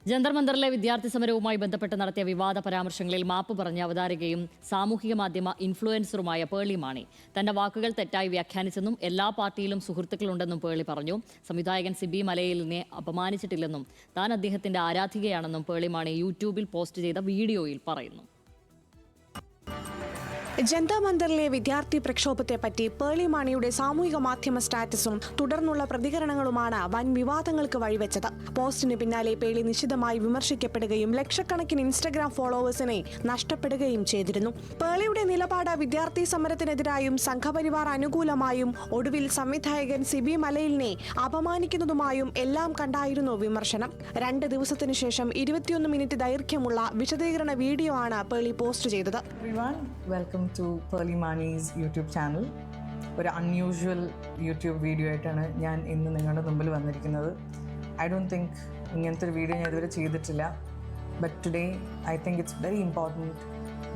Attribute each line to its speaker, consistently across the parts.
Speaker 1: ജന്തർ മന്ദറിലെ വിദ്യാർത്ഥി സമരവുമായി ബന്ധപ്പെട്ട് നടത്തിയ വിവാദ പരാമർശങ്ങളിൽ മാപ്പ് പറഞ്ഞ അവതാരകയും സാമൂഹിക മാധ്യമ ഇൻഫ്ലുവൻസറുമായ പേളി മാണി തന്റെ വാക്കുകൾ തെറ്റായി വ്യാഖ്യാനിച്ചെന്നും എല്ലാ പാർട്ടിയിലും സുഹൃത്തുക്കളുണ്ടെന്നും പേളി പറഞ്ഞു. സംവിധായകൻ സിബി മലയിലിനെ അപമാനിച്ചിട്ടില്ലെന്നും താൻ അദ്ദേഹത്തിന്റെ ആരാധികയാണെന്നും പേളി മാണി യൂട്യൂബിൽ പോസ്റ്റ് ചെയ്ത വീഡിയോയിൽ പറയുന്നു.
Speaker 2: ജന്തർ മന്ദറിലെ വിദ്യാർത്ഥി പ്രക്ഷോഭത്തെപ്പറ്റി പേളി മാണിയുടെ സാമൂഹിക മാധ്യമ സ്റ്റാറ്റസും തുടർന്നുള്ള പ്രതികരണങ്ങളുമാണ് വൻ വിവാദങ്ങൾക്ക് വഴിവെച്ചത്. പോസ്റ്റിന് പിന്നാലെ പേളി നിശിതമായി വിമർശിക്കപ്പെടുകയും ലക്ഷക്കണക്കിന് ഇൻസ്റ്റഗ്രാം ഫോളോവേഴ്സിനെ നഷ്ടപ്പെടുകയും ചെയ്തിരുന്നു. പേളിയുടെ നിലപാട് വിദ്യാർത്ഥി സമരത്തിനെതിരായും സംഘപരിവാർ അനുകൂലമായും ഒടുവിൽ സംവിധായകൻ സിബി മലയിലിനെ അപമാനിക്കുന്നതുമായും എല്ലാം കണ്ടായിരുന്നു വിമർശനം. 2 ദിവസത്തിനു ശേഷം 21 മിനിറ്റ് ദൈർഘ്യമുള്ള വിശദീകരണ വീഡിയോ ആണ് പേളി പോസ്റ്റ് ചെയ്തത്.
Speaker 3: Welcome to Pearly Mani's YouTube channel. ഒരു അൺയൂഷ്വൽ യൂട്യൂബ് വീഡിയോ ആയിട്ടാണ് ഞാൻ ഇന്ന് നിങ്ങളുടെ മുമ്പിൽ വന്നിരിക്കുന്നത്. ഐ ഡോണ്ട് തിങ്ക് ഇങ്ങനത്തെ ഒരു വീഡിയോ ഞാൻ ഇതുവരെ ചെയ്തിട്ടില്ല. But today I think it's very important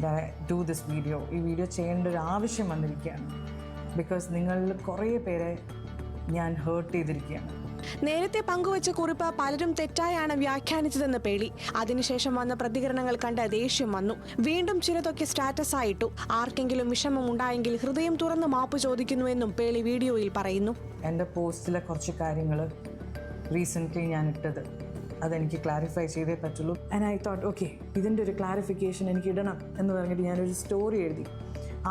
Speaker 3: that I do this video. ഈ വീഡിയോ ചെയ്യേണ്ട ഒരു ആവശ്യം വന്നിരിക്കുകയാണ്. ബിക്കോസ് നിങ്ങളിൽ കുറേ പേരെ ഞാൻ ഹേർട്ട് ചെയ്തിരിക്കുകയാണ്.
Speaker 2: നേരത്തെ പങ്കുവച്ച കുറിപ്പ് പലരും തെറ്റായാണ് വ്യാഖ്യാനിച്ചതെന്ന് പേളി. അതിനുശേഷം വന്ന പ്രതികരണങ്ങൾ കണ്ട് ദേഷ്യം വന്നു. വീണ്ടും ചിലതൊക്കെ സ്റ്റാറ്റസ് ആയിട്ടു. ആർക്കെങ്കിലും വിഷമം ഉണ്ടായെങ്കിൽ ഹൃദയം തുറന്ന് മാപ്പ് ചോദിക്കുന്നുവെന്നും പേളി വീഡിയോയിൽ പറയുന്നു.
Speaker 3: എൻ്റെ പോസ്റ്റിലെ കുറച്ച് കാര്യങ്ങൾ റീസെൻ്റ്ലി ഞാൻ ഇട്ടത് അതെനിക്ക് ക്ലാരിഫൈ ചെയ്തേ പറ്റുള്ളൂ. ആൻഡ് ഐ തോട്ട് ഓക്കെ, ഇതിൻ്റെ ഒരു ക്ലാരിഫിക്കേഷൻ എനിക്ക് ഇടണം എന്ന് പറഞ്ഞിട്ട് ഞാനൊരു സ്റ്റോറി എഴുതി.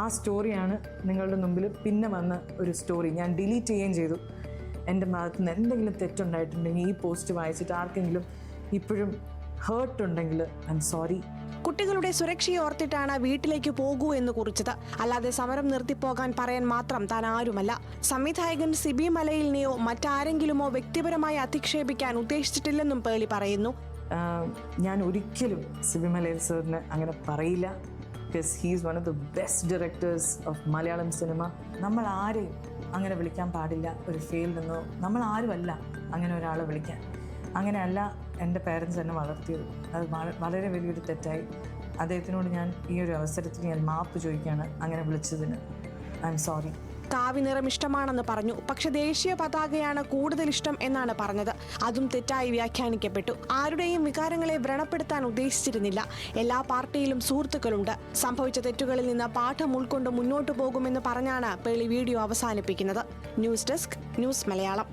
Speaker 3: ആ സ്റ്റോറിയാണ് നിങ്ങളുടെ മുമ്പിൽ പിന്നെ വന്ന ഒരു സ്റ്റോറി. ഞാൻ ഡിലീറ്റ് ചെയ്യുകയും ചെയ്തു. എൻ്റെ ഭാഗത്ത് നിന്ന് എന്തെങ്കിലും തെറ്റുണ്ടായിട്ടുണ്ടെങ്കിൽ ഈ പോസ്റ്റ് വായിച്ചിട്ട് ആർക്കെങ്കിലും ഇപ്പോഴും ഹേർട്ട് ഉണ്ടെങ്കിൽ ഐ എം സോറി.
Speaker 2: കുട്ടികളുടെ സുരക്ഷയെ ഓർത്തിട്ടാണ് വീട്ടിലേക്ക് പോകൂ എന്ന് കുറിച്ചത്. അല്ലാതെ സമരം നിർത്തിപ്പോകാൻ പറയാൻ മാത്രം താൻ ആരുമല്ല. സംവിധായകൻ സിബി മലയിലിനെയോ മറ്റാരെങ്കിലുമോ വ്യക്തിപരമായി അധിക്ഷേപിക്കാൻ ഉദ്ദേശിച്ചിട്ടില്ലെന്നും പേളി പറയുന്നു.
Speaker 3: ഞാൻ ഒരിക്കലും സിബി മലയിൽ സാറിന് അങ്ങനെ പറയില്ല. Because he is one of the best directors of Malayalam cinema. നമ്മൾ ആരെയും അങ്ങനെ വിളിക്കാൻ പാടില്ല. ഒരു ഫെയിൽഡ് എന്നോ നമ്മൾ ആരുമല്ല അങ്ങനെ ഒരാളെ വിളിക്കാൻ. അങ്ങനെയല്ല എൻ്റെ പേരൻസ് എന്നെ വളർത്തിയത്. അത് വളരെ വലിയൊരു തെറ്റായി. അദ്ദേഹത്തിനോട് ഞാൻ ഈ ഒരു അവസരത്തിൽ ഞാൻ മാപ്പ് ചോദിക്കുകയാണ് അങ്ങനെ വിളിച്ചതിന്. I am sorry.
Speaker 2: കാവി നിറം ഇഷ്ടമാണെന്ന് പറഞ്ഞു. പക്ഷെ ദേശീയ പതാകയാണ് കൂടുതൽ ഇഷ്ടം എന്നാണ് പറഞ്ഞത്. അതും തെറ്റായി വ്യാഖ്യാനിക്കപ്പെട്ടു. ആരുടെയും വികാരങ്ങളെ വ്രണപ്പെടുത്താൻ ഉദ്ദേശിച്ചിരുന്നില്ല. എല്ലാ പാർട്ടിയിലും സുഹൃത്തുക്കളുണ്ട്. സംഭവിച്ച തെറ്റുകളിൽ നിന്ന് പാഠം ഉൾക്കൊണ്ട് മുന്നോട്ടു പോകുമെന്ന് പറഞ്ഞാണ് പേളി വീഡിയോ അവസാനിപ്പിക്കുന്നത്. News desk, news Malayalam.